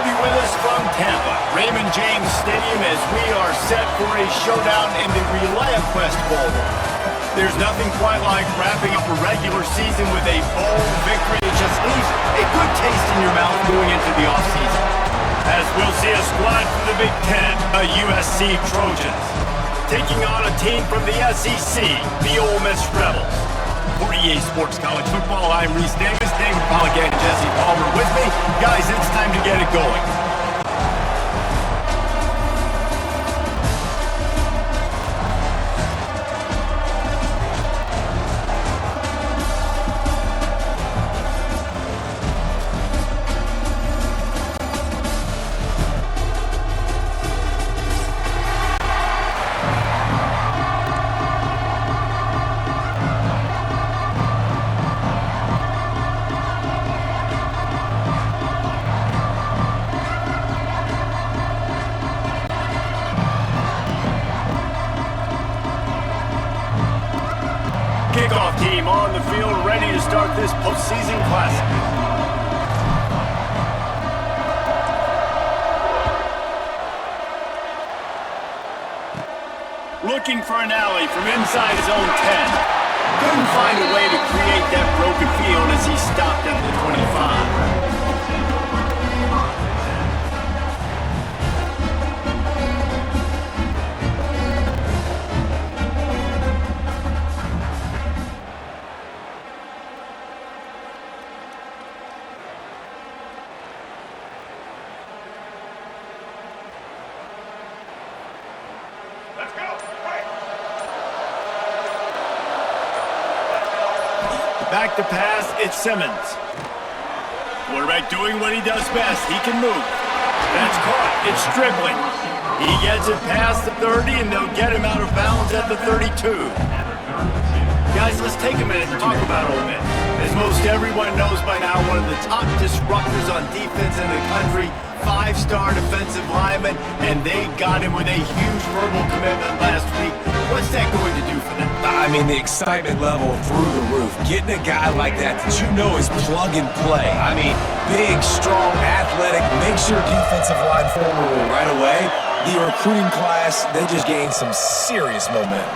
be with us from Tampa, Raymond James Stadium, as we are set for a showdown in the ReliaQuest Bowl. There's nothing quite like wrapping up a regular season with a bowl victory. It just leaves a good taste in your mouth going into the offseason. As we'll see a squad from the Big Ten, the USC Trojans, taking on a team from the SEC, the Ole Miss Rebels. For EA Sports College Football, I'm Reese Davis, David Pollack and Jesse Palmer with me. Guys, it's time to get it going. Kickoff team on the field, ready to start this postseason classic. Looking for an alley from inside his own 10. Couldn't find a way to create that broken field as he stopped at the 25. Back to pass, it's Simmons. Quarterback doing what he does best. He can move. That's caught. It's Stribling. He gets it past the 30, and they'll get him out of bounds at the 32. Guys, let's take a minute and talk about Ole Miss. As most everyone knows by now, one of the top disruptors on defense in the country, 5-star defensive lineman, and they got him with a huge verbal commitment last week. What's that going to do for them? I mean, the excitement level through the roof. Getting a guy like that you know is plug and play. I mean, big, strong, athletic, makes your defensive line formidable right away. The recruiting class, they just gained some serious momentum.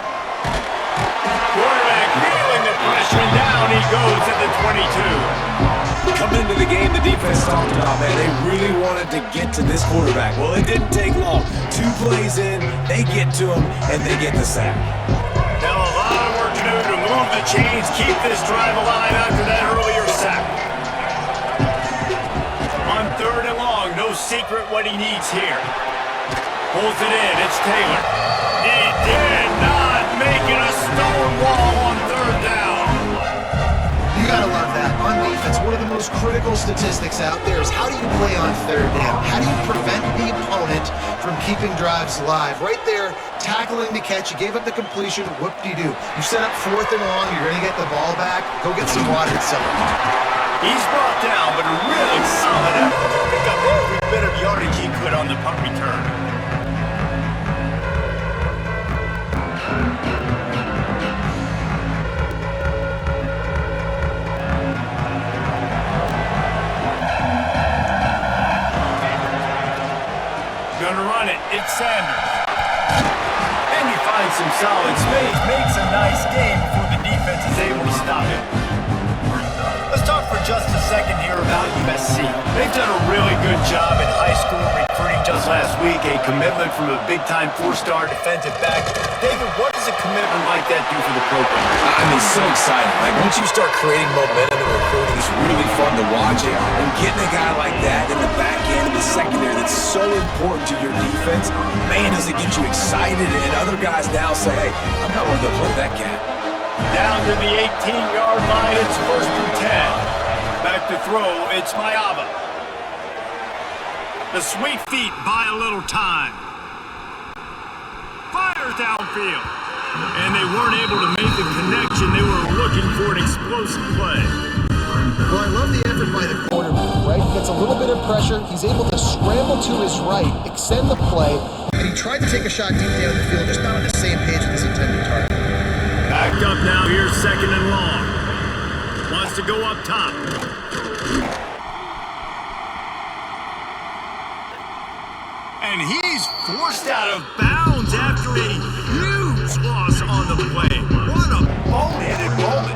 Quarterback feeling the pressure, and down he goes at the 22. Coming into the game, the defense talked about, man, they really wanted to get to this quarterback. Well, it didn't take long. 2 plays in, they get to him, and they get the sack. Now a lot of work to do to move the chains, keep this drive alive after that earlier sack. On 3rd and long, no secret what he needs here. Pulls it in, it's Taylor. He did not make it a stone wall on 3rd down. You gotta love that. On defense, one of the most critical statistics out there is how do you play on 3rd down? How do you prevent the opponent from keeping drives alive? Right there, tackling the catch, you gave up the completion, whoop-de-doo. You set up 4th and long, you're gonna get the ball back, go get some water and sell it. He's brought down, but a really solid effort to pick up every bit of yardage he could on the punt return. Gonna run it, it's Sanders. And he finds some solid space, makes a nice game before the defense is able to stop him. Let's talk for just a second here about USC. They've done a really good job in high school recruiting just last week, a commitment from a big-time 4-star defensive back. David, what does a commitment like that do for the program? I mean, so exciting. Like, once you start creating momentum in recruiting, it's really fun to watch it. And getting a guy like that in the back end, in the secondary, that's so important to your defense, man, does it get you excited. And other guys now say, hey, I'm not going to play that cat. Down to the 18-yard line, it's 1st and 10. Back to throw, it's Mayava. The sweet feet buy a little time. Fires downfield. And they weren't able to make the connection. They were looking for an explosive play. Well, I love the effort by the quarterback, right? Gets a little bit of pressure. He's able to scramble to his right, extend the play, and he tried to take a shot deep down the field, just not on the same page with his intended target. Backed up now, here's 2nd and long. Wants to go up top. And he's forced out of bounds after a huge loss on the play. What a boneheaded moment.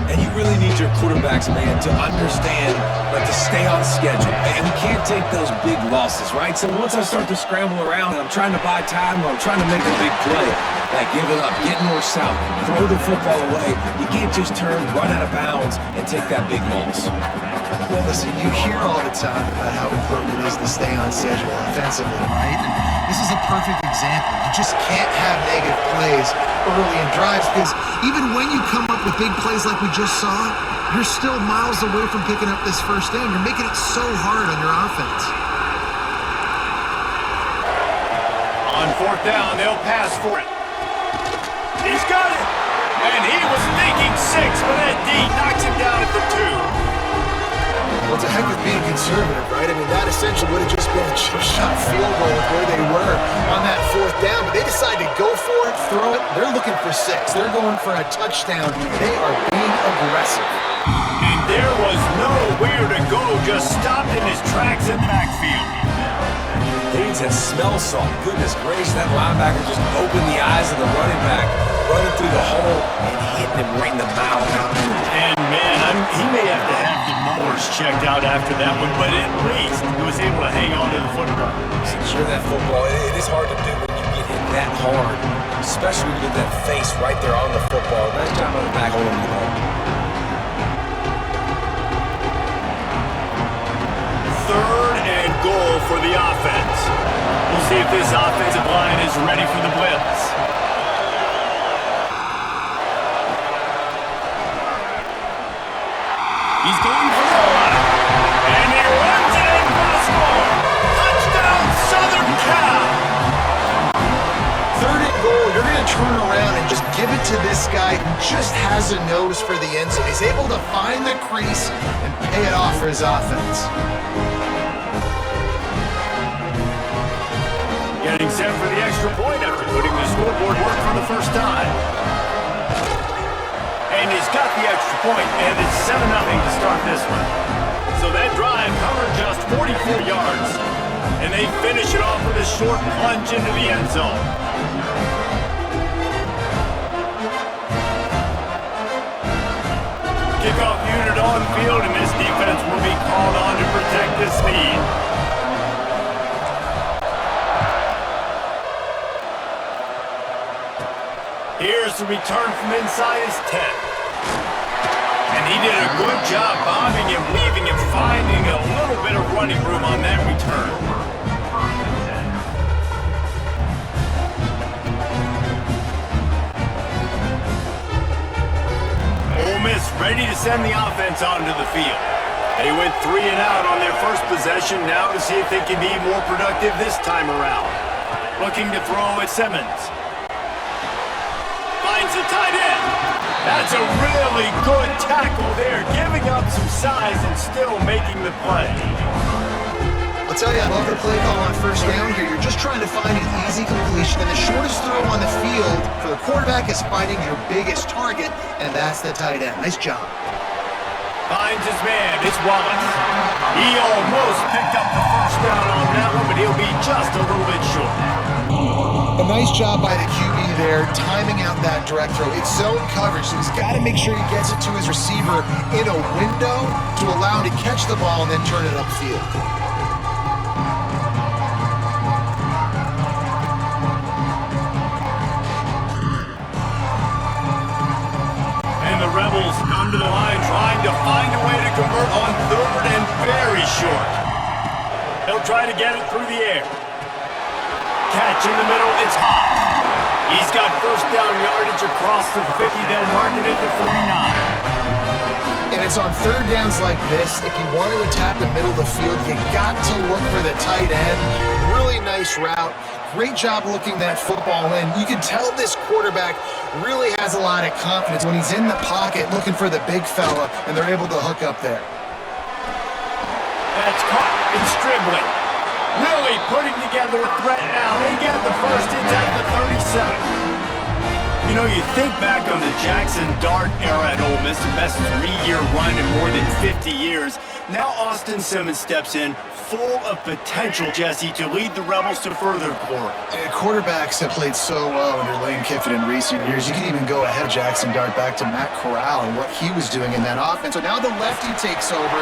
And you really need your quarterbacks, man, to understand, to stay on schedule. And you can't take those big losses, right? So once I start to scramble around and I'm trying to buy time or I'm trying to make a big play, like give it up, get north south, throw the football away, you can't just turn, run out of bounds, and take that big loss. Well, listen, you hear all the time about how important it is to stay on schedule offensively, right? And this is a perfect example. You just can't have negative plays early in drives because even when you come up with big plays like we just saw, you're still miles away from picking up this first down. You're making it so hard on your offense. On fourth down, they'll pass for it. He's got it! And he was thinking 6, but that D knocks him down at the 2. Well, it's a heck of being conservative, right? I mean, that essentially would have just been a chip shot field goal with where they were on that fourth down, but they decided to go for it, throw it. They're looking for 6. They're going for a touchdown. They are being aggressive. And there was nowhere to go, just stopped in his tracks in the backfield. Haynes has smell salt. Goodness gracious, that linebacker just opened the eyes of the running back, running through the hole and hitting him right in the mouth. And man, he may have to have the mowers checked out after that one, but at least he was able to hang on to the football. Secure that football. It is hard to do when you get hit that hard, especially when you get that face right there on the football. Nice job on the back holding the ball. Third and goal for the offense. We'll see if this offensive line is ready for the blitz. He's going for the line. And he runs it in for the score. Touchdown, Southern Cal. Third and goal, you're going to turn around and just give it to this guy who just has a nose for the end zone. He's able to find the crease and pay it off for his offense. Getting set for the extra point after putting the scoreboard work for the first time. And he's got the extra point, and it's 7-0 to start this one. So that drive covered just 44 yards, and they finish it off with a short plunge into the end zone. Kickoff unit on field, and this defense will be called on to protect this lead. Here's the return from inside his 10. And he did a good job bobbing and weaving and finding a little bit of running room on that return. Ole Miss ready to send the offense onto the field. They went 3 and out on their first possession, now to see if they can be more productive this time around. Looking to throw at Simmons. Finds the tight end. That's a really good tackle there, giving up some size and still making the play. I'll tell you, I love the play call on first down here. You're just trying to find an easy completion, and the shortest throw on the field for the quarterback is finding your biggest target, and that's the tight end. Nice job. Finds his man. It's Wallace. He almost picked up the first down on that one, but he'll be just a little bit short. A nice job by the QB there, timing out that direct throw. It's zone coverage, so he's got to make sure he gets it to his receiver in a window to allow him to catch the ball and then turn it upfield. And the Rebels come to the line trying to find a way to convert on third and very short. He'll try to get it through the air. Catch in the middle, it's hot. He's got first down yardage across the 50, they'll mark it at the 49. And it's on third downs like this, if you want to attack the middle of the field, you got to look for the tight end. Really nice route. Great job looking that football in. You can tell this quarterback really has a lot of confidence when he's in the pocket looking for the big fella, and they're able to hook up there. That's caught and Stribling. Really putting together a threat now. They get the first inside the 37. You know, you think back on the Jackson Dart era at Ole Miss, the best 3-year run in more than 50 years. Now Austin Simmons steps in, full of potential, Jesse, to lead the Rebels to further glory. Quarterbacks have played so well under Lane Kiffin in recent years. You can even go ahead of Jackson Dart back to Matt Corral and what he was doing in that offense. So now the lefty takes over.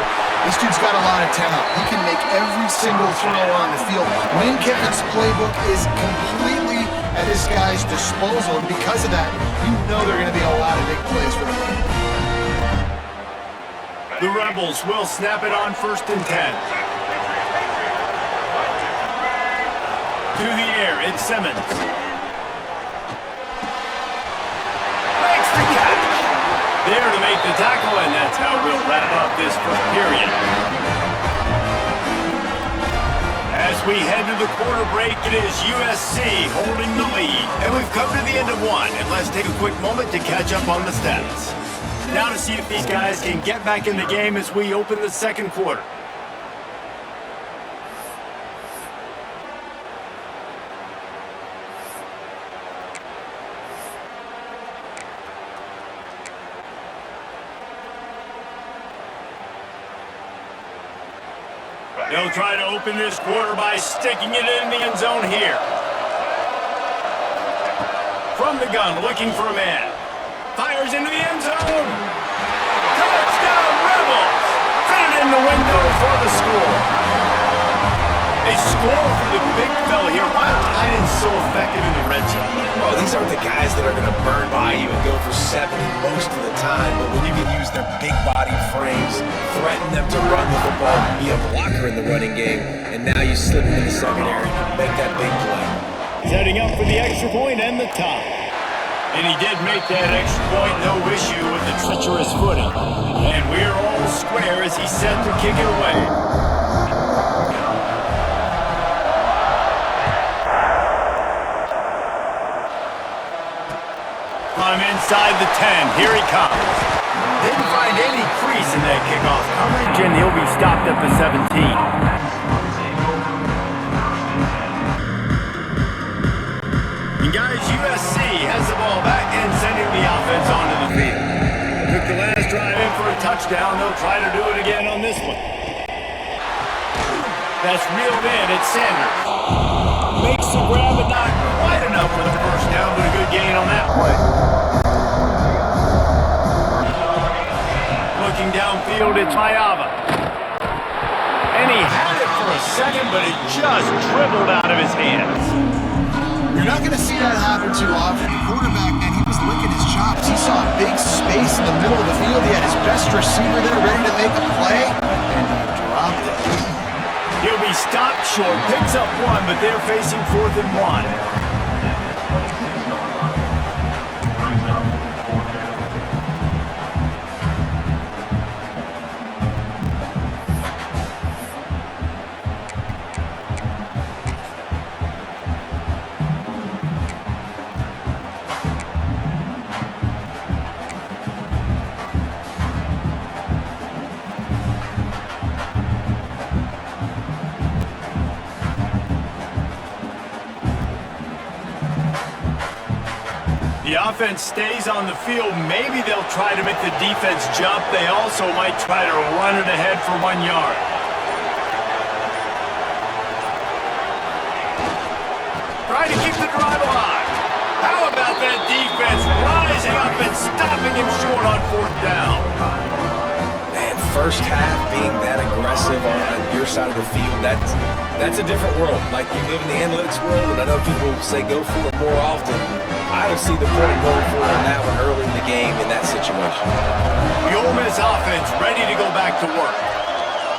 This dude's got a lot of talent. He can make every single throw on the field. Lane Kiffin's playbook is completely at this guy's disposal, and because of that, you know there are going to be a lot of big plays for them. The Rebels will snap it on 1st and 10. To the air, it's Simmons. Makes the catch. There to make the tackle, and that's how we'll wrap up this first period. As we head to the quarter break, it is USC holding the lead. And we've come to the end of one, and let's take a quick moment to catch up on the stats. Now to see if these guys can get back in the game as we open the second quarter. They'll try to open this quarter by sticking it in the end zone here. From the gun, looking for a man. Fires into the end zone. Touchdown, Rebels! Fit it in the window for the score. They score for the big fella here. Why are tight ends so effective in the red zone? Well, these aren't the guys that are going to burn by you and go for 70 most of the time, but when you can use their big body frames, threaten them to run the football, be a blocker in the running game, and now you slip into the secondary, make that big play. Setting up for the extra point and the tie. And he did make that extra point, no issue with the treacherous footing. And we're all square as he's set to kick it away. From inside the 10, here he comes. Didn't find any crease in that kickoff coverage, and he'll be stopped at the 17. And guys, USC has the ball back and sending the offense onto the field. Took the last drive in for a touchdown. They'll try to do it again on this one. That's reeled in. It's Sanders. Makes the grab, but not quite enough for the first down, but a good gain on that play. Looking downfield, it's Mayava. And he had it for a second, but it just dribbled out of his hands. You're not going to see that happen too often. The quarterback, man, he was licking his chops. He saw a big space in the middle of the field. He had his best receiver there ready to make a play, and he dropped it. He'll be stopped short, picks up one, but they're facing 4th and 1. The offense stays on the field. Maybe they'll try to make the defense jump. They also might try to run it ahead for 1 yard. Try to keep the drive alive. How about that defense rising up and stopping him short on 4th down? Man, first half being that aggressive on your side of the field, that's a different world. Like, you live in the analytics world, and I know people say go for it more often. I don't see the point of going for it on that one early in the game in that situation. The Ole Miss offense ready to go back to work.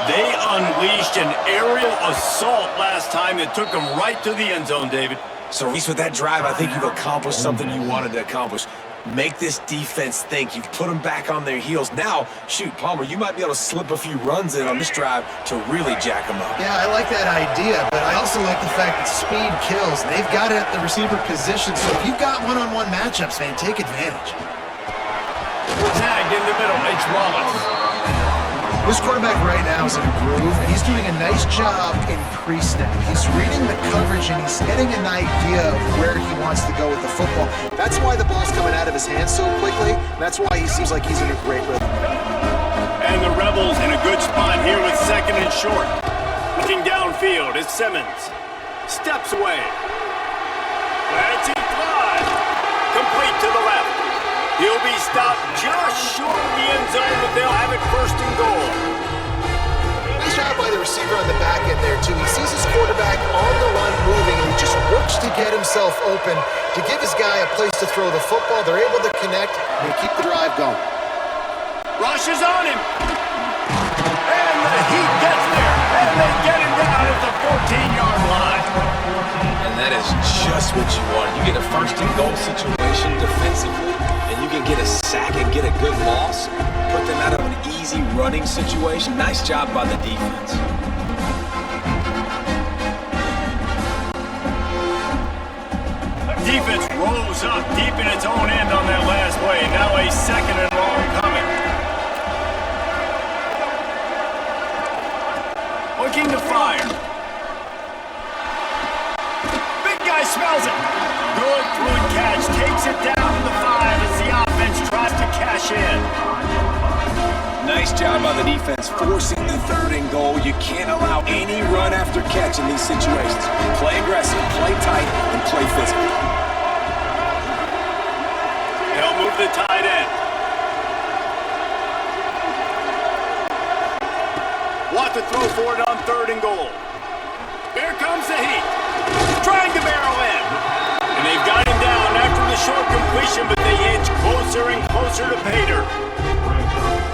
They unleashed an aerial assault last time that took them right to the end zone, David. So, Reese, with that drive, I think you've accomplished something you wanted to accomplish. Make this defense think. You've put them back on their heels. Now, shoot, Palmer, you might be able to slip a few runs in on this drive to really jack them up. Yeah, I like that idea, but I also like the fact that speed kills. They've got it at the receiver position, so if you've got one-on-one matchups, man, take advantage. Tagged in the middle, it's Wallace. This quarterback right now is in a groove, and he's doing a nice job in pre-snap. He's reading the coverage, and he's getting an idea of where he wants to go with the football. That's why the ball's coming out of his hands so quickly, and that's why he seems like he's in a great rhythm. And the Rebels in a good spot here with second and short. Looking downfield is Simmons. Steps away. Let's it fly. Complete to the left. He'll be stopped just short of the end zone, but they'll have it first and goal. Nice job by the receiver on the back end there, too. He sees his quarterback on the run moving, and he just works to get himself open to give his guy a place to throw the football. They're able to connect and keep the drive going. Rush is on him. And the Heat gets there. And they get him down at the 14-yard line. And that is just what you want. You get a first and goal situation defensively, and you can get a sack and get a good loss, put them out of an easy running situation. Nice job by the defense. Defense rolls up deep in its own end on that last play. Now a second and long coming. Looking to fire. Big guy smells it. Good through and catch. Takes it down to the 5 as the offense tries to cash in. Nice job by the defense forcing the third and goal. You can't allow any run after catch in these situations. Play aggressive, play tight, and play physical. They'll move the tight end. Want to throw for it on third and goal. Here comes the Heat. Trying to barrel in. And they've got him down after the short completion, but they inch closer and closer to pay dirt.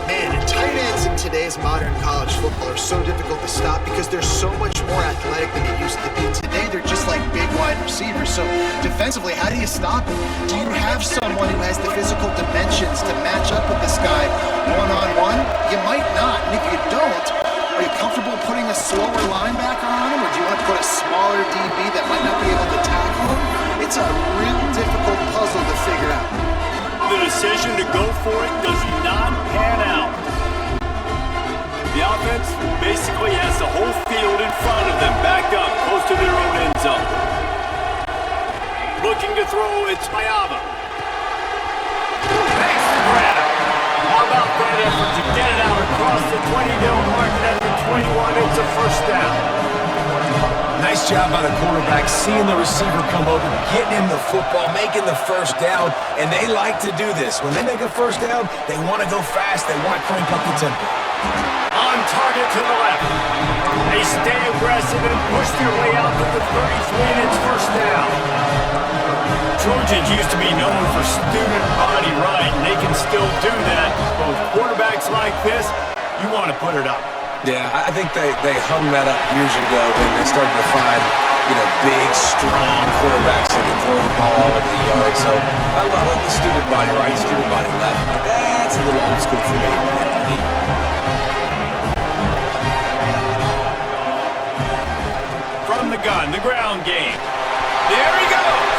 Man, and tight ends in today's modern college football are so difficult to stop because they're so much more athletic than they used to be. Today, they're just like big wide receivers. So defensively, how do you stop it? Do you have someone who has the physical dimensions to match up with this guy one-on-one? You might not, and if you don't, are you comfortable putting a slower linebacker on him, or do you want to put a smaller DB that might not be able to tackle him? It's a real difficult puzzle to figure out. The decision to go for it does not pan out. The offense basically has the whole field in front of them, backed up close to their own end zone. Looking to throw, it's Mayava. Makes the grab. How about that effort to get it out across the 20-yard mark at the 21? It's a first down. Nice job by the quarterback, seeing the receiver come over, getting him the football, making the first down, and they like to do this. When they make a first down, they want to go fast, they want to crank up the tempo. On target to the left. They stay aggressive and push their way out to the 33, and it's first down. Trojans used to be known for student body right, and they can still do that. Both quarterbacks like this, you want to put it up. Yeah, I think they hung that up years ago when they started to find, big, strong quarterbacks that can throw the ball all over the yard. So I love the student body right, student body left. That's a little old school for me. From the gun, the ground game. There he goes.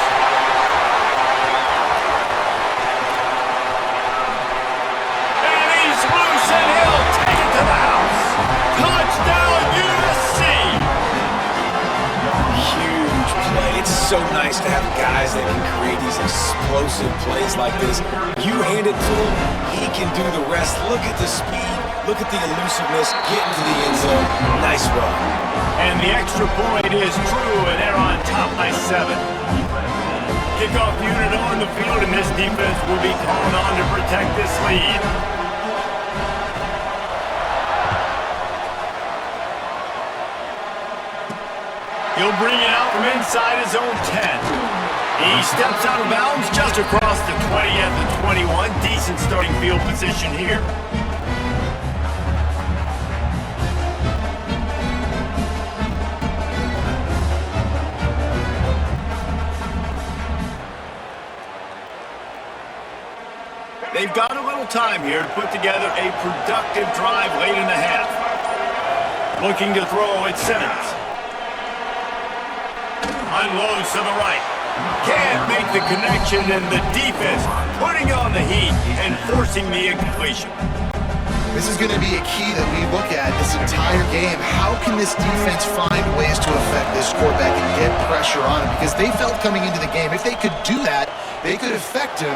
And he's loose and he'll take it to the house. Touchdown, USC! Huge play. It's so nice to have guys that can create these explosive plays like this. You hand it to him, he can do the rest. Look at the speed, look at the elusiveness, getting to the end zone. Nice run. And the extra point is true, and they're on top by 7. Kickoff unit on the field, and this defense will be called on to protect this lead. He'll bring it out from inside his own 10. He steps out of bounds just across the 20 at the 21. Decent starting field position here. They've got a little time here to put together a productive drive late in the half. Looking to throw, it's Simmons. Unloads to the right. Can't make the connection, and the defense putting on the heat and forcing the incompletion. This is going to be a key that we look at this entire game. How can this defense find ways to affect this quarterback and get pressure on him? Because they felt coming into the game, if they could do that, they could affect him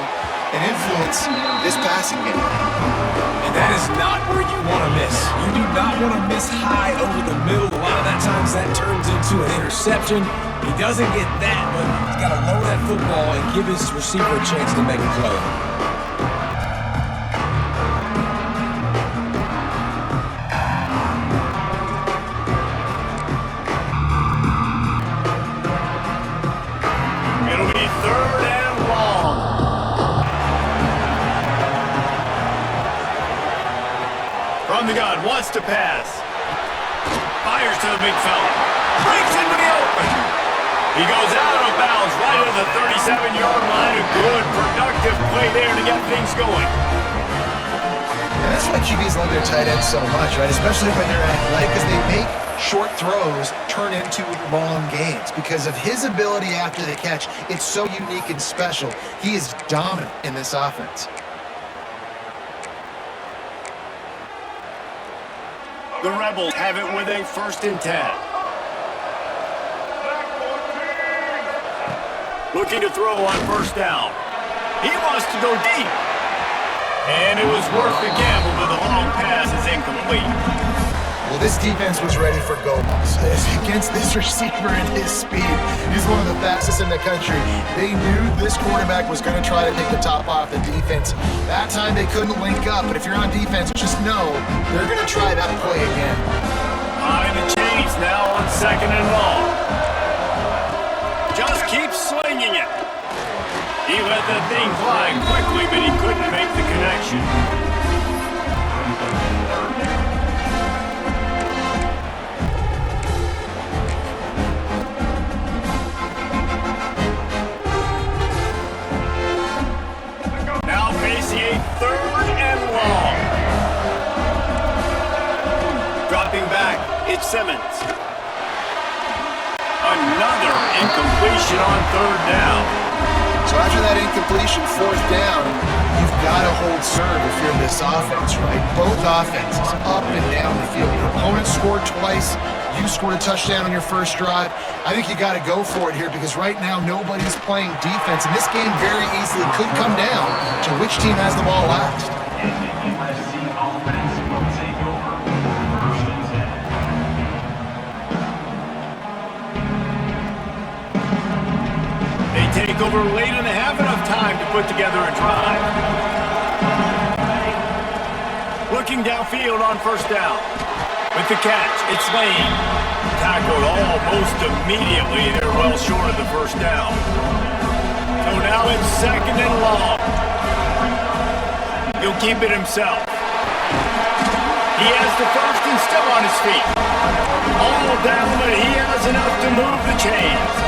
and influence this passing game. And that is not where you want to miss. You do not want to miss high over the middle. A lot of that times that turns into an interception. He doesn't get that, but he's got to load that football and give his receiver a chance to make a play. It'll be 3rd and long. From the gun, wants to pass. Fires to the big fella. Breaks into the open. He goes out of bounds right at the 37-yard line. A good, productive play there to get things going. And that's why QBs love their tight ends so much, right? Especially when they're athletic, because they make short throws turn into long gains. Because of his ability after the catch, it's so unique and special. He is dominant in this offense. The Rebels have it with a 1st and 10. Looking to throw on 1st down. He wants to go deep. And it was worth the gamble, but the long pass is incomplete. Well, this defense was ready for go balls. Against this receiver and his speed, he's one of the fastest in the country. They knew this quarterback was going to try to take the top off the defense. That time they couldn't link up, but if you're on defense, just know they're going to try that play again. Behind the chains now on 2nd and long. Just keep swinging it. He let the thing fly quickly, but he couldn't make the connection. Now facing a 3rd and long. Dropping back, it's Simmons. Another incompletion on 3rd down. So after that incompletion, 4th down, you've got to hold serve if you're in this offense, right? Both offenses up and down the field. Your opponent scored twice. You scored a touchdown on your first drive. I think you got to go for it here because right now nobody's playing defense. And this game very easily could come down to which team has the ball last. Take over late and have enough time to put together a drive. Looking downfield on 1st down. With the catch, it's Lane. Tackled almost immediately. They're well short of the 1st down. So now it's 2nd and long. He'll keep it himself. He has the 1st and still on his feet. All down, but he has enough to move the chains.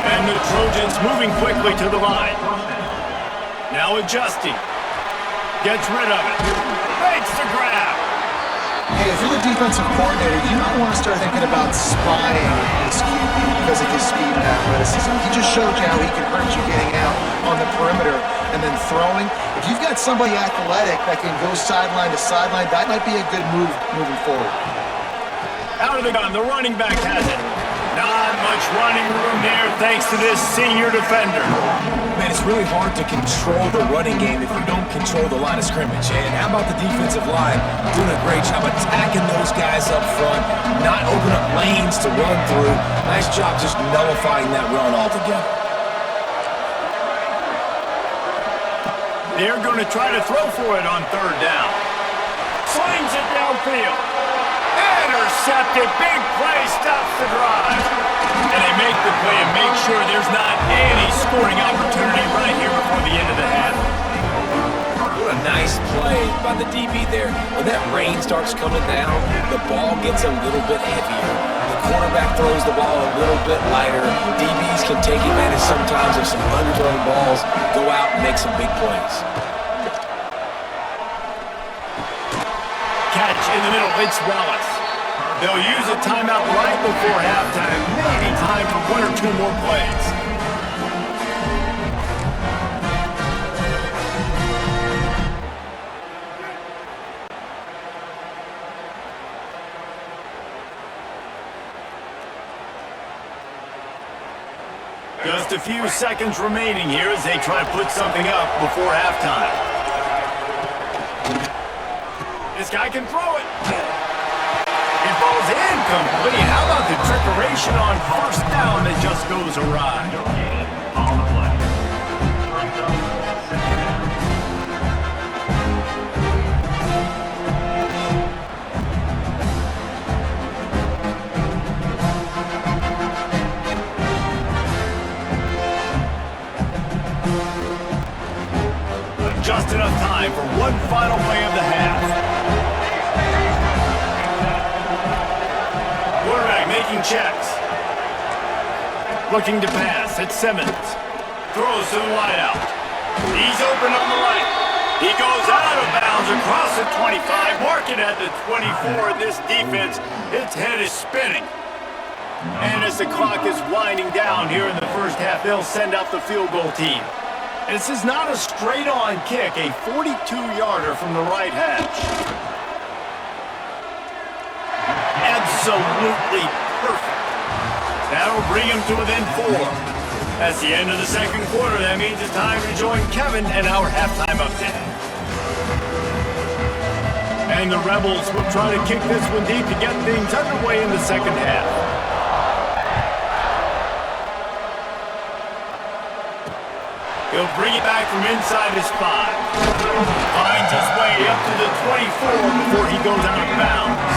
And the Trojans moving quickly to the line. Now adjusting. Gets rid of it. Makes the grab. Hey, if you're the defensive coordinator, you might want to start thinking about spying this QB because of his speed and athleticism. He just showed you how he can hurt you getting out on the perimeter and then throwing. If you've got somebody athletic that can go sideline to sideline, that might be a good move moving forward. Out of the gun, the running back has it. Not much running room there thanks to this senior defender. Man, it's really hard to control the running game if you don't control the line of scrimmage. And how about the defensive line doing a great job attacking those guys up front, not open up lanes to run through. Nice job just nullifying that run altogether. They're going to try to throw for it on 3rd down. Slings it downfield. Intercepted. Big play. Stops the drive. And they make the play and make sure there's not any scoring opportunity right here before the end of the half. What a nice play by the DB there. When that rain starts coming down, the ball gets a little bit heavier. The quarterback throws the ball a little bit lighter. DBs can take advantage sometimes of some underthrown balls, go out and make some big plays. Catch in the middle. It's Wallace. They'll use a timeout right before halftime. Maybe time for 1 or 2 more plays. Just a few seconds remaining here as they try to put something up before halftime. This guy can throw it. It falls incomplete. How about the trickeration on first down that just goes awry? Just enough time for one final play of the half. Quarterback making checks. Looking to pass. It's Simmons. Throws to the wideout. He's open on the right. He goes out of bounds across the 25. Marking at the 24. This defense, its head is spinning. And as the clock is winding down here in the first half, they'll send out the field goal team. This is not a straight-on kick, a 42-yarder from the right hash. Absolutely perfect. That'll bring him to within 4. That's the end of the second quarter. That means it's time to join Kevin and our halftime update. And the Rebels will try to kick this one deep to get things underway in the second half. He'll bring it back from inside his 5. Finds his way up to the 24 before he goes out of bounds.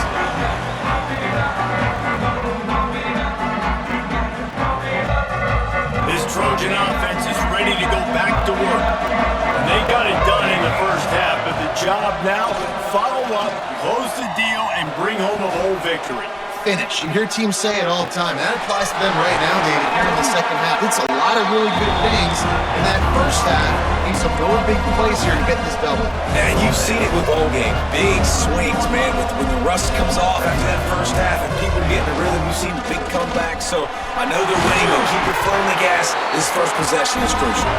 This Trojan offense is ready to go back to work. And they got it done in the first half, but the job now, follow up, close the deal, and bring home a whole victory. Finish. You hear teams say it all the time. That applies to them right now, David, here in the second half. It's a lot of really good things in that first half. Needs some real big plays here to get this double. And you've seen it with bowl games. Big swings, man, when the rust comes off after that first half and people get in the rhythm. You've seen big comebacks. So I know they're winning, but keep your foot on the gas. This first possession is crucial.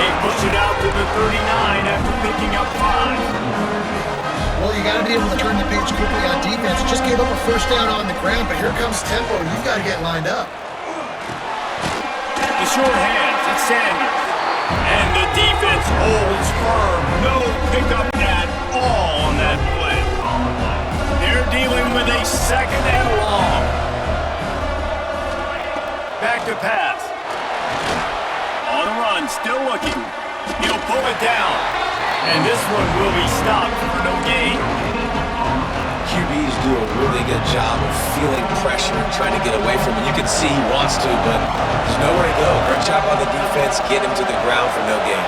They push it out to the 39 after picking up 5. Well, you got to be able to turn the page quickly on defense. You just gave up a first down on the ground, but here comes tempo. You've got to get lined up. The short hands, it's Sanders. And the defense holds firm. No pickup at all on that play. They're dealing with a second and long. Back to pass. On the run, still looking. He'll pull it down. And this one will be stopped for no gain. QBs do a really good job of feeling pressure and trying to get away from it. You can see he wants to, but there's nowhere to go. Great job on the defense. Get him to the ground for no gain.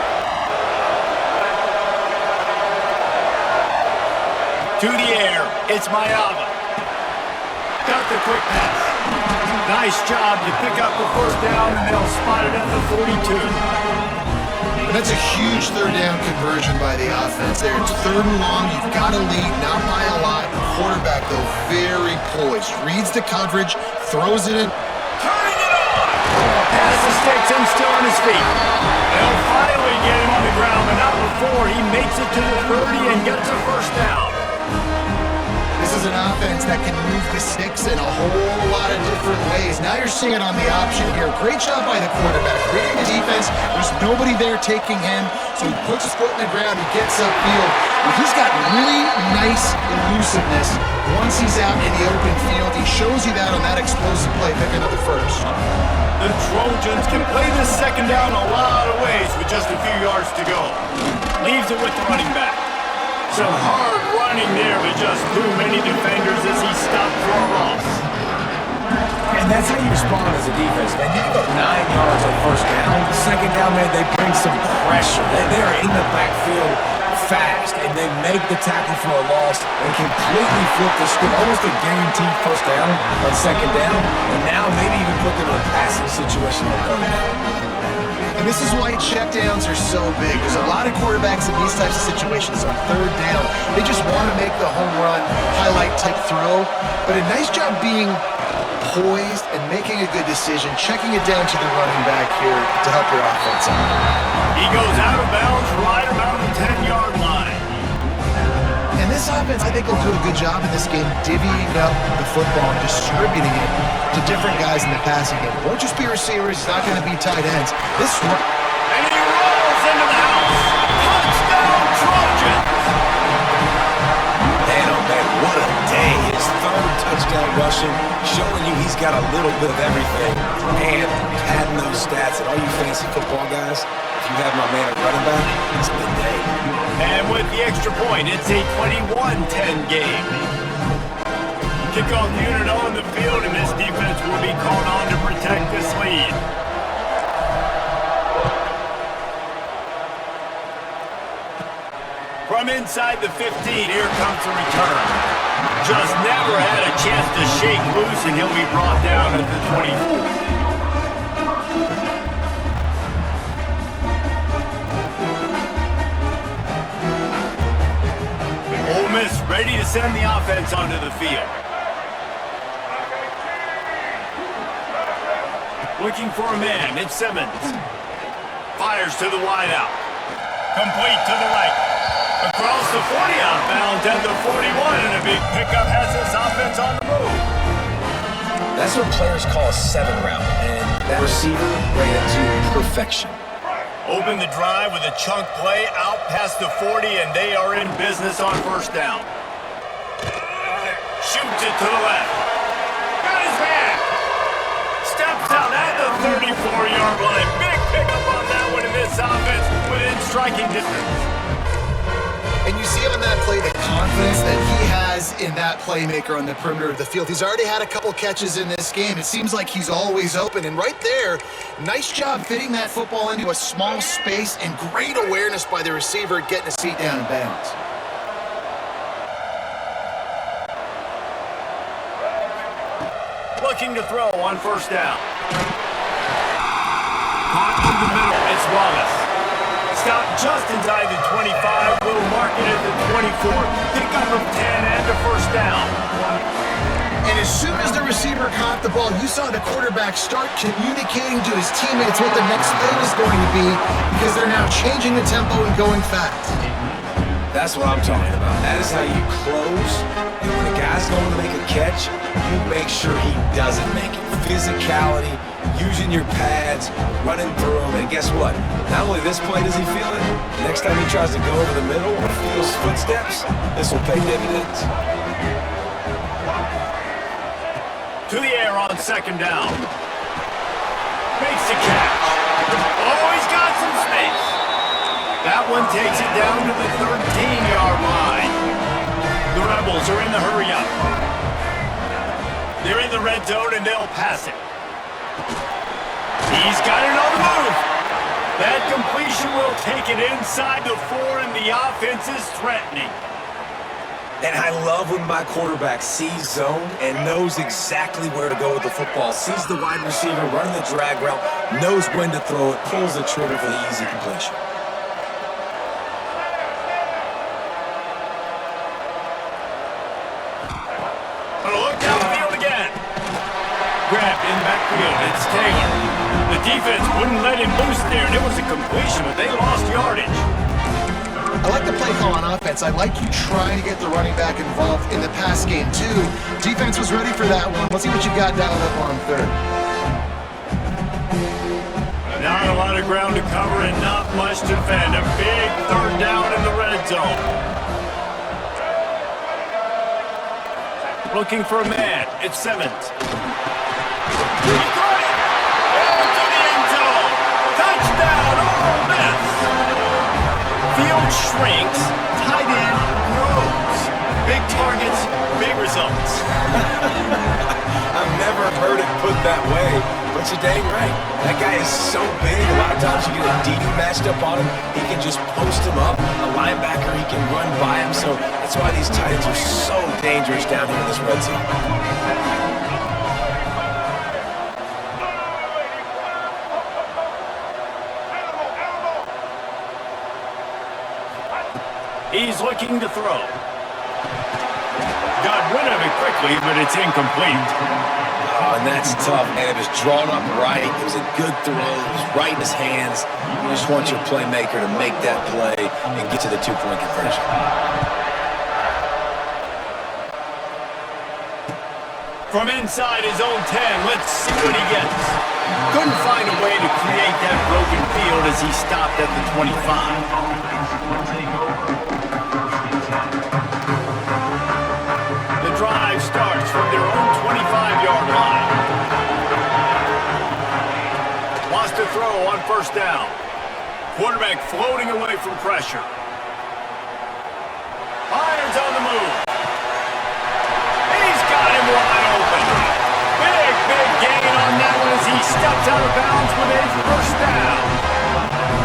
To the air, it's Mayava. Got the quick pass. Nice job. You pick up the first down, and they'll spot it at the 42. That's a huge third down conversion by the offense there. It's third and long. You've got to lead, not by a lot. The quarterback, though, very poised. Reads the coverage, throws it in. Turning it on! Pass the sticks and still on his feet. They'll finally get him on the ground, but not before he makes it to the 30 and gets a first down. This is an offense that can move the sticks in a whole lot of different ways. Now you're seeing it on the option here. Great job by the quarterback. Reading the defense. There's nobody there taking him, so he puts his foot in the ground. He gets upfield. But he's got really nice elusiveness once he's out in the open field. He shows you that on that explosive play, picking up the first. The Trojans can play this second down a lot of ways with just a few yards to go. Leaves it with the running back. Some hard running there, but just too many defenders as he stopped for a loss. And that's how you respond as a defense, man. You give up 9 yards on first down. Second down, man, they bring some pressure. They're in the backfield fast, and they make the tackle for a loss and completely flip the script. Almost a guaranteed first down on second down, and now maybe even put them in a passing situation on third down. And this is why checkdowns are so big. There's a lot of quarterbacks in these types of situations on third down. They just want to make the home run, highlight type throw. But a nice job being poised and making a good decision, checking it down to the running back here to help your offense out. He goes out of bounds right around the 10-yard line. And this offense, I think, will do a good job in this game divvying up the football and distributing it to different guys in the passing game. It won't just be receivers. It's not going to be tight ends. And he rolls into the house. Touchdown, Trojans! Man, oh man, what a day. His third touchdown rushing, showing you he's got a little bit of everything. And padding those stats. And all you fantasy football guys, if you have my man at running back, it's a good day. And with the extra point, it's a 21-10 game. Kickoff unit on the field, and this defense will be called on to protect this lead. From inside the 15, here comes the return. Just never had a chance to shake loose, and he'll be brought down at the 24. Ole Miss ready to send the offense onto the field. Looking for a man, it's Simmons. Fires to the wideout. Complete to the right. Across the 40 out of bounds at the 41, and a big pickup has this offense on the move. That's what players call a 7 route, and that receiver ran it to perfection. Open the drive with a chunk play out past the 40, and they are in business on first down. Shoots it to the left. Got his man. Steps out at the 34-yard line. Big pickup on that one in this offense within striking distance. And you see on that play the confidence that he has in that playmaker on the perimeter of the field. He's already had a couple catches in this game. It seems like he's always open. And right there, nice job fitting that football into a small space and great awareness by the receiver getting his feet down in bounds. Looking to throw on first down. Caught in the middle. It's Wallace. Stop just inside the 25. Will mark it at the 24. Pickup of 10 and a first down. And as soon as the receiver caught the ball, you saw the quarterback start communicating to his teammates what the next play was going to be because they're now changing the tempo and going fast. That's what I'm talking about. That is how you close. And when a guy's going to make a catch, you make sure he doesn't make it. Physicality, using your pads, running through them. And guess what? Not only this play does he feel it, next time he tries to go over the middle or feels footsteps, this will pay dividends. To the air on second down. Makes the catch. Oh, he's got some space. That one takes it down to the 13-yard line. The Rebels are in the hurry-up. They're in the red zone, and they'll pass it. He's got it on the move. That completion will take it inside the 4, and the offense is threatening. And I love when my quarterback sees zone and knows exactly where to go with the football. Sees the wide receiver running the drag route, knows when to throw it, pulls the trigger for the easy completion. Look downfield again. Grabbed in backfield. It's Taylor. The defense wouldn't let him loose there, and it was a completion, but they lost yardage. I like the play call on offense. I like you trying to get the running back involved in the pass game, too. Defense was ready for that one. Let's see what you got dialed up on third. Not a lot of ground to cover and not much to defend. A big third down in the red zone. Looking for a man. It's Simmons. He got it! Into the end zone! Touchdown, Ole Miss! Field shrinks, tight end grows. Big targets, big results. I've never heard it put that way, but you're dang right. That guy is so big, a lot of times you get a DB matched up on him, he can just post him up. A linebacker, he can run by him, so that's why these tight ends are so dangerous down here in this red zone. He's looking to throw. Got rid of it quickly, but it's incomplete. Oh, and that's tough, man. It was drawn up right. It was a good throw. It was right in his hands. You just want your playmaker to make that play and get to the 2-point conversion. From inside his own 10, let's see what he gets. Couldn't find a way to create that broken field as he stopped at the 25. The drive starts from their own 25-yard line. Wants to throw on first down. Quarterback floating away from pressure. Fires on the move. He's got him wide open. Big gain on that one as he steps out of bounds with a first down.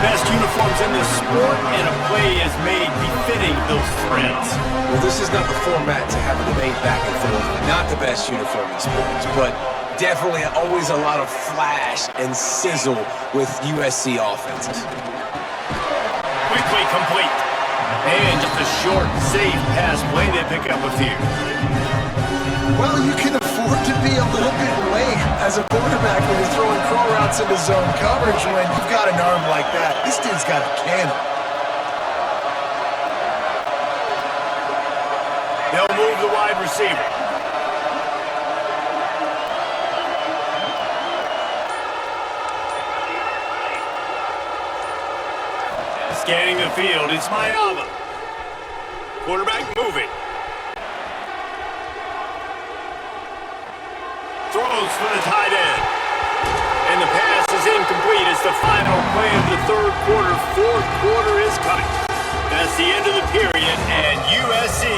Best uniforms in this sport, and a play is made befitting those threats. Well, this is not the format to have a debate back and forth. Not the best uniform in sports, but definitely always a lot of flash and sizzle with USC offenses. Quickly complete. And just a short, safe pass play they pick up a few. Well, you can afford to be a little bit late as a quarterback when you're throwing crow routes into zone coverage when you've got an arm like that. This dude's got a cannon. They'll move the wide receiver. Scanning the field, it's Mayava. Quarterback moving. Throws for the tight end. And the pass is incomplete. It's the final play of the third quarter. Fourth quarter is coming. That's the end of the period, and USC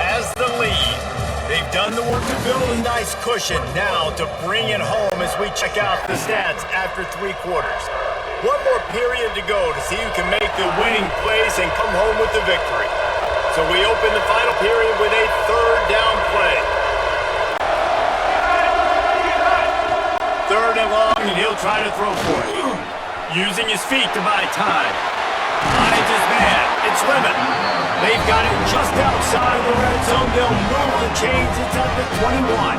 has the lead. They've done the work to build a nice cushion now to bring it home as we check out the stats after 3 quarters. One more period to go to see who can make the winning plays and come home with the victory. So we open the final period with a third down play. Third and long, and he'll try to throw for it. Using his feet to buy time. Finds his man. It's Lemon. They've got it just outside the red zone. They'll move the chains. It's at the 21.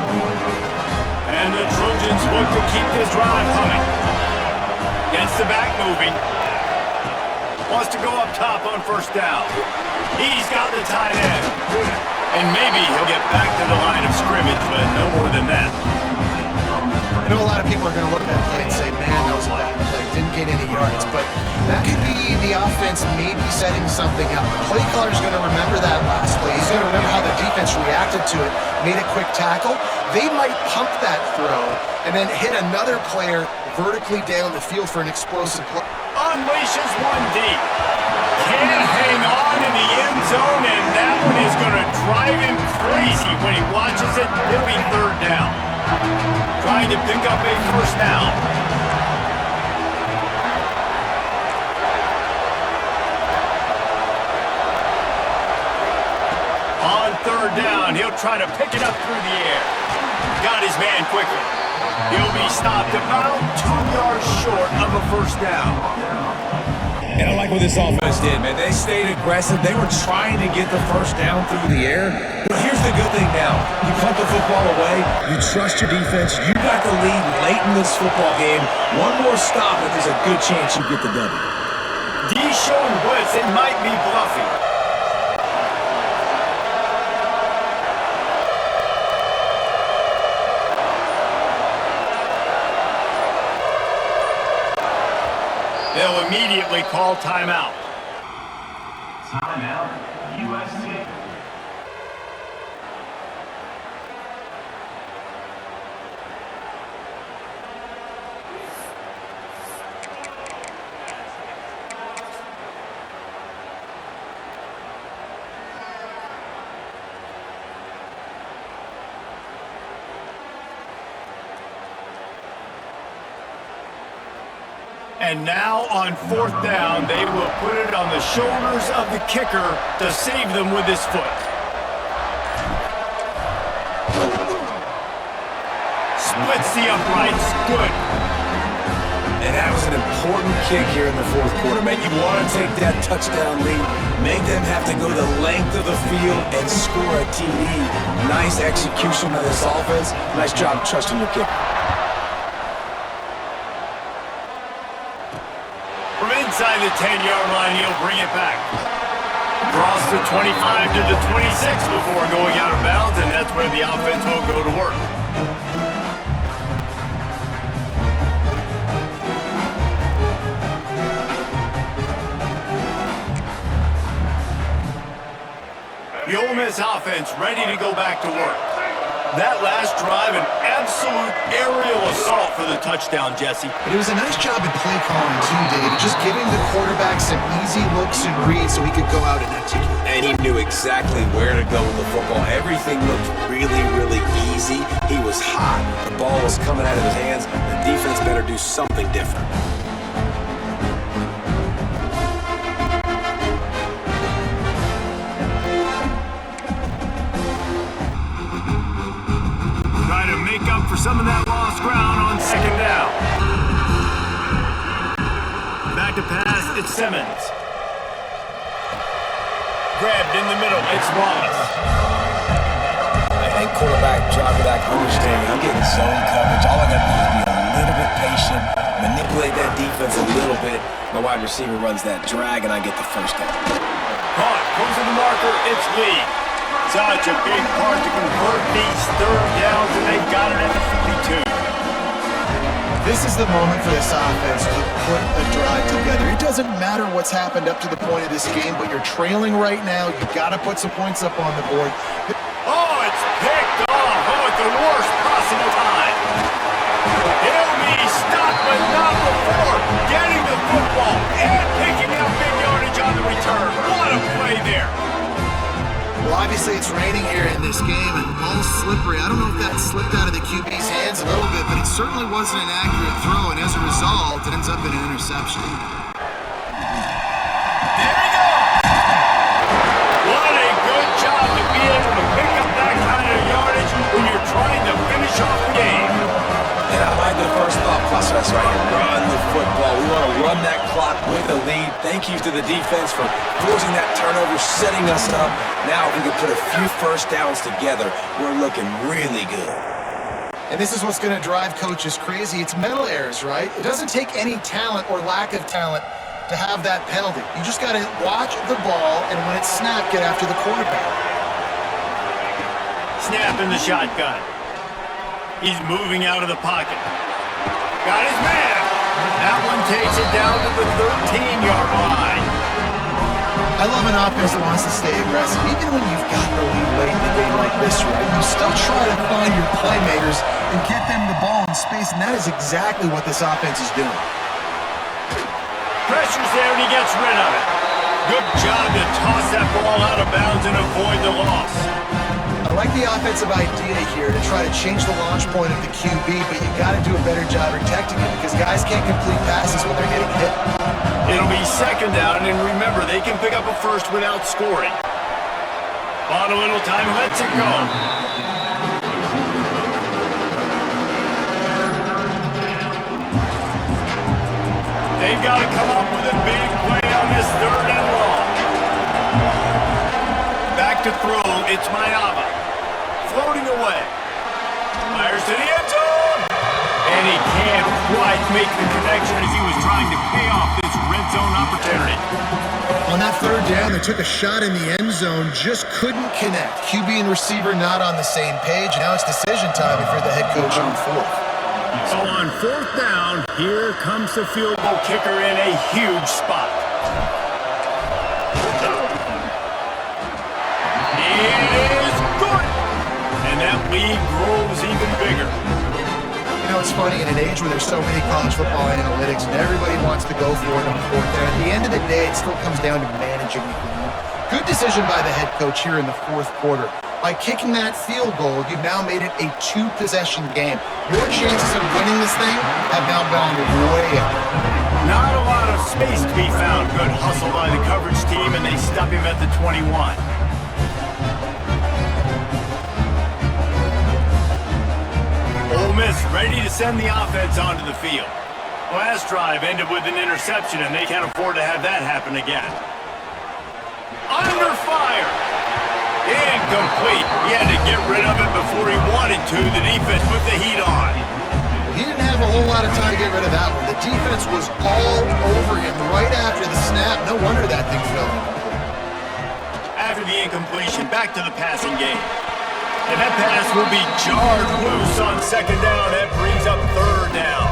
And the Trojans look to keep this drive humming. Gets the back moving. Wants to go up top on first down. He's got the tight end. And maybe he'll get back to the line of scrimmage, but no more than that. I know a lot of people are going to look at that play and say, man, that was a bad play. Didn't get any yards. But that could be the offense maybe setting something up. The play caller's going to remember that last play. He's going to remember how the defense reacted to it, made a quick tackle. They might pump that throw and then hit another player vertically down the field for an explosive play. Unleashes one deep. Can't hang on in the end zone, and that one is going to drive him crazy when he watches it. It'll be third down. Trying to pick up a first down. On third down, he'll try to pick it up through the air. Got his man quickly. He'll be stopped about 2 yards short of a first down. And I like what this offense did, man. They stayed aggressive. They were trying to get the first down through the air. But here's the good thing now. You punt the football away. You trust your defense. You got the lead late in this football game. One more stop and there's a good chance you get the W. D's showing blitz. It might be bluffing. They'll immediately call timeout. Timeout, USC. And now on fourth down, they will put it on the shoulders of the kicker to save them with his foot. Splits the uprights. Good. And that was an important kick here in the fourth quarter, man. You want to take that touchdown lead, make them have to go the length of the field and score a TD. Nice execution of this offense. Nice job trusting your kicker. Inside the 10-yard line, he'll bring it back. Across the 25 to the 26 before going out of bounds, and that's where the offense will go to work. The Ole Miss offense ready to go back to work. That last drive, an absolute aerial assault for the touchdown, Jesse. But it was a nice job in play calling too, Dave. Just giving the quarterback some easy looks and reads so he could go out and execute. And he knew exactly where to go with the football. Everything looked really, really easy. He was hot. The ball was coming out of his hands. The defense better do something different. Up for some of that lost ground on second down. Back to pass, it's Simmons. Grabbed in the middle, it's Wallace. I think quarterback, drop back, understanding. I'm getting zone coverage. All I got to do is be a little bit patient, manipulate that defense a little bit. My wide receiver runs that drag, and I get the first down. Caught, goes to the marker, it's Lee. Such a big part to convert these third downs, and they've got it at the 42. This is the moment for this offense to put a drive together. It doesn't matter what's happened up to the point of this game, but you're trailing right now. You've got to put some points up on the board. Oh, it's picked off. Oh, at the worst possible time. He'll be stopped, but not before getting the football and picking up big yardage on the return. What a play there. Well, obviously it's raining here in this game, and the ball's slippery. I don't know if that slipped out of the QB's hands a little bit, but it certainly wasn't an accurate throw, and as a result, it ends up in an interception. There we go! What a good job to be able to pick up that kind of yardage when you're trying to finish off the game. And I like the first thought process right here. Run the football. We want to run that clock with a lead. Thank you to the defense for forcing that turnover, setting us up. Now, if we can put a few first downs together, we're looking really good. And this is what's going to drive coaches crazy. It's mental errors, right? It doesn't take any talent or lack of talent to have that penalty. You just got to watch the ball, and when it's snapped, get after the quarterback. Snap in the shotgun. He's moving out of the pocket. Got his man. That one takes it down to the 13-yard line. I love an offense that wants to stay aggressive. Even when you've got the lead late in the game like this, right? You still try to find your playmakers and get them the ball in space, and that is exactly what this offense is doing. Pressure's there and he gets rid of it. Good job to toss that ball out of bounds and avoid the loss. I like the offensive idea here to try to change the launch point of the QB, but you got to do a better job protecting it because guys can't complete passes when they're getting hit. It'll be second down, and remember, they can pick up a first without scoring. Bought a little time, lets it go. They've got to come up with a big play on this third and long. Back to throw, it's Mayava. Floating away. Fires to the end zone. And he can't quite make the connection as he was trying to pay off this red zone opportunity. On that third down, they took a shot in the end zone, just couldn't connect. QB and receiver not on the same page. Now it's decision time if you're the head coach on fourth. So on fourth down, here comes the field goal kicker in a huge spot. It is good! And that lead grows even bigger. You know, it's funny, in an age where there's so many college football analytics and everybody wants to go for it on fourth down, at the end of the day, it still comes down to managing the game. Good decision by the head coach here in the fourth quarter. By kicking that field goal, you've now made it a two-possession game. Your chances of winning this thing have now gone way up. Not a lot of space to be found. Good hustle by the coverage team, and they stop him at the 21. Ole Miss ready to send the offense onto the field. Last drive ended with an interception, and they can't afford to have that happen again. Under fire! Incomplete. He had to get rid of it before he wanted to. The defense put the heat on. He didn't have a whole lot of time to get rid of that one. The defense was all over him right after the snap. No wonder that thing fell. After the incompletion, back to the passing game. And that pass will be jarred loose on second down. That brings up third down.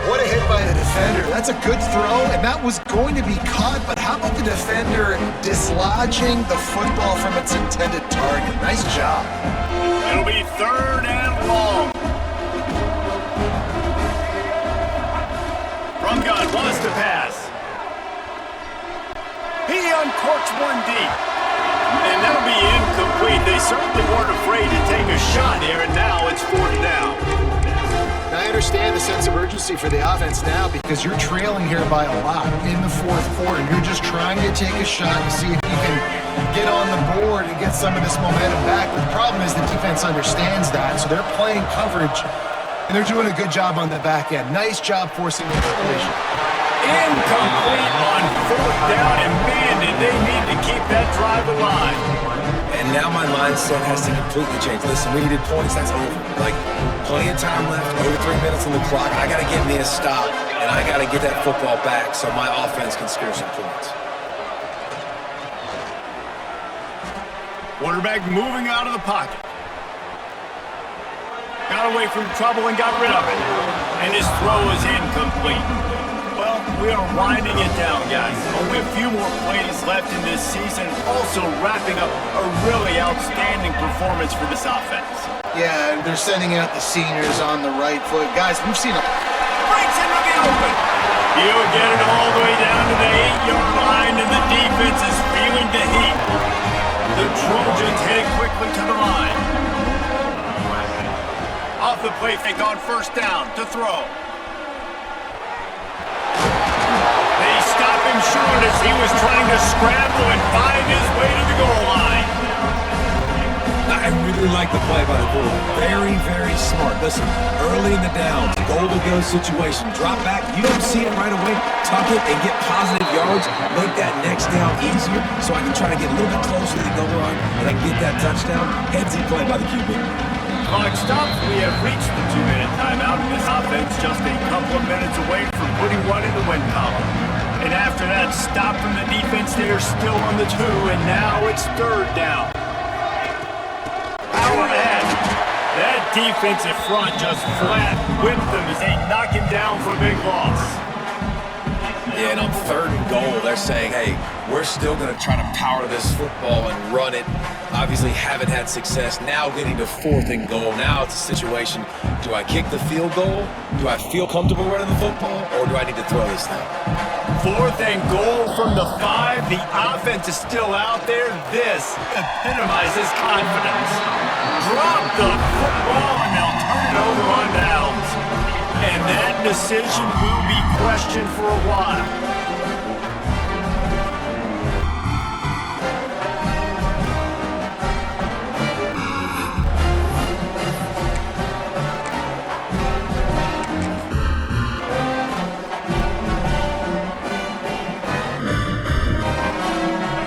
What a hit by the defender. That's a good throw, and that was going to be caught, but how about the defender dislodging the football from its intended target? Nice job. It'll be third and long. From gun wants to pass. He uncorks one deep. And that'll be incomplete. They certainly weren't afraid to take a shot here, and now it's fourth down. I understand the sense of urgency for the offense now because you're trailing here by a lot in the fourth quarter. You're just trying to take a shot to see if you can get on the board and get some of this momentum back. But the problem is the defense understands that, so they're playing coverage, and they're doing a good job on the back end. Nice job forcing the completion. Incomplete on fourth down, and man, did they need to keep that drive alive. And now my mindset has to completely change. Listen, we needed points, that's over. Like, plenty of time left, over 3 minutes on the clock. I got to get me a stop, and I got to get that football back so my offense can score some points. Quarterback moving out of the pocket. Got away from trouble and got rid of it. And his throw is incomplete. Well, we are winding it down, guys. Only a few more plays left in this season. Also wrapping up a really outstanding performance for this offense. Yeah, they're sending out the seniors on the right foot. Guys, we've seen a... Breaks into the open. He'll get it all the way down to the 8-yard line, and the defense is feeling the heat. The Trojans heading quickly to the line. Off the play fake on first down to throw. They stop him short as he was trying to scramble and find his way to the goal line. I really like the play by the quarterback. Very, very smart. Listen, early in the downs, goal-to-go situation, drop back. You don't see it right away. Tuck it and get positive yards. Make that next down easier so I can try to get a little bit closer to the goal line and I can get that touchdown. Headsy play by the QB. Clock stops. We have reached the 2-minute timeout. This offense just a couple of minutes away from putting one in the win column. And after that stop from the defense, they are still on the 2, and now it's third down. Power ahead. That defensive front just flat whipped them as they knock him down for a big loss. Yeah, and on third and goal, they're saying, hey, we're still going to try to power this football and run it. Obviously haven't had success. Now getting to fourth and goal. Now it's a situation, do I kick the field goal? Do I feel comfortable running the football? Or do I need to throw this thing? Fourth and goal from the 5. The offense is still out there. This epitomizes confidence. Drop the football and they'll turn it over on downs. And that decision will be questioned for a while.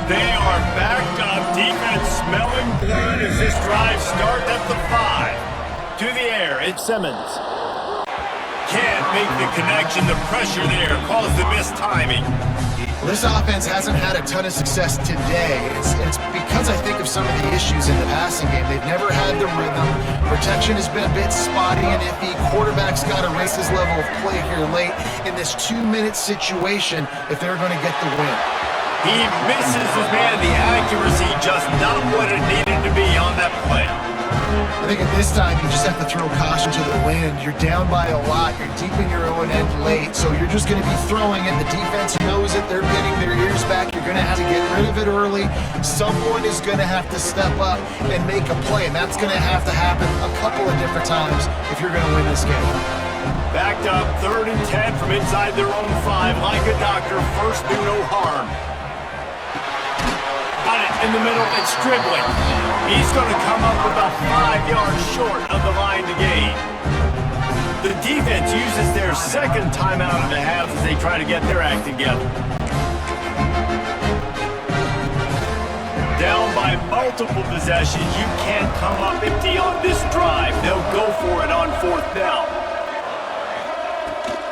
They are backed up. Defense smelling blood as this drive starts at the 5. To the air, it's Simmons. Can't make the connection. The pressure there caused the missed timing. This offense hasn't had a ton of success today. It's because I think of some of the issues in the passing game. They've never had the rhythm. Protection has been a bit spotty and iffy. Quarterback's got to raise his level of play here late in this 2-minute situation if they're going to get the win. He misses his man. The accuracy just not what it needed to be on that play. I think at this time, you just have to throw caution to the wind. You're down by a lot. You're deep in your own end late, so you're just going to be throwing it. The defense knows it. They're getting their ears back. You're going to have to get rid of it early. Someone is going to have to step up and make a play, and that's going to have to happen a couple of different times if you're going to win this game. Backed up, 3rd and 10 from inside their own 5. Like a doctor, first do no harm. Got it in the middle, it's dribbling. He's going to come up about 5 yards short of the line to gain. The defense uses their second timeout of the half as they try to get their act together. Down by multiple possessions, you can't come up empty on this drive. They'll go for it on 4th down.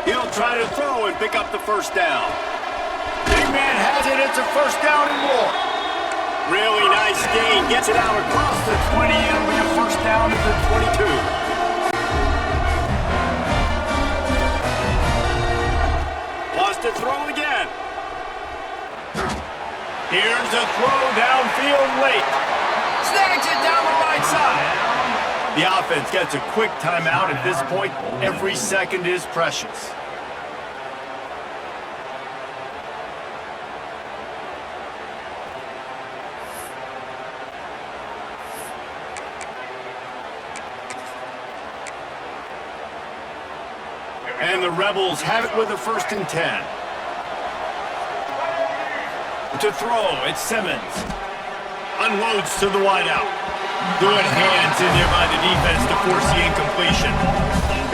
He'll try to throw and pick up the first down. Big man has it, it's a first down and more. Really nice gain. Gets it out across the 20. It'll be a first down at the 22. Wants to throw again. Here's a throw downfield late. Snags it down the right side. The offense gets a quick timeout at this point. Every second is precious. And the Rebels have it with a 1st and 10. To throw, it's Simmons. Unloads to the wideout. Good hands in there by the defense to force the incompletion.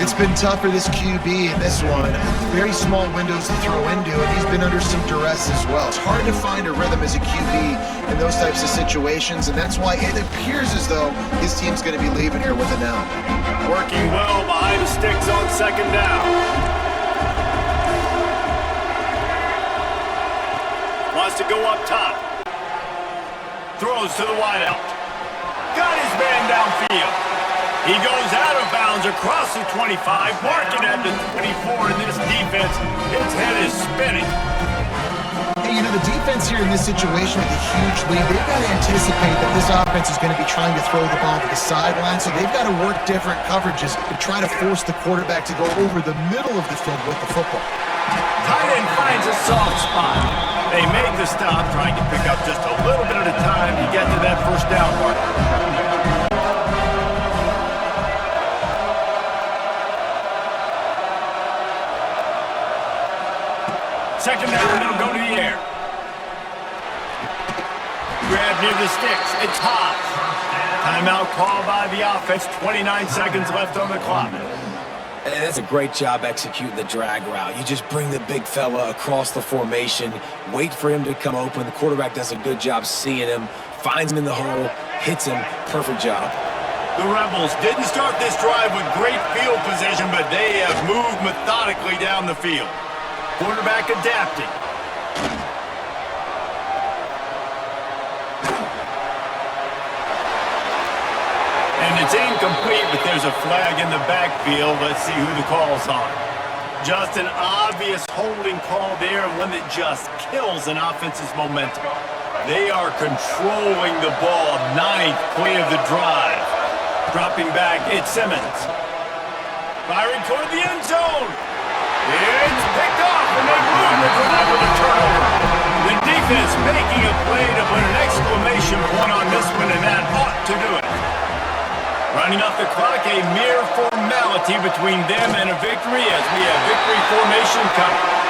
It's been tough for this QB in this one. Very small windows to throw into, and he's been under some duress as well. It's hard to find a rhythm as a QB in those types of situations, and that's why it appears as though his team's going to be leaving here with an L. Working well behind the sticks on 2nd down. Wants to go up top. Throws to the wideout. Got his man downfield. He goes out of bounds across the 25, marking at the 24 in this defense. Its head is spinning. Hey, you know, the defense here in this situation with a huge lead, they've got to anticipate that this offense is going to be trying to throw the ball to the sideline, so they've got to work different coverages to try to force the quarterback to go over the middle of the field with the football. Tight end finds a soft spot. They make the stop, trying to pick up just a little bit at a time to get to that 1st down mark. Second down, they'll go to the air. Grab near the sticks. It's hot. Timeout called by the offense. 29 seconds left on the clock. And that's a great job executing the drag route. You just bring the big fella across the formation, wait for him to come open. The quarterback does a good job seeing him, finds him in the hole, hits him. Perfect job. The Rebels didn't start this drive with great field position, but they have moved methodically down the field. Quarterback adapting. And it's incomplete, but there's a flag in the backfield. Let's see who the call's on. Just an obvious holding call there, one that just kills an offense's momentum. They are controlling the ball. 9th play of the drive. Dropping back, it's Simmons. Firing toward the end zone. It's picked off, and they ruin the drive with a turnover. The defense making a play to put an exclamation point on this one, and that ought to do it. Running off the clock, a mere formality between them and a victory as we have victory formation coming.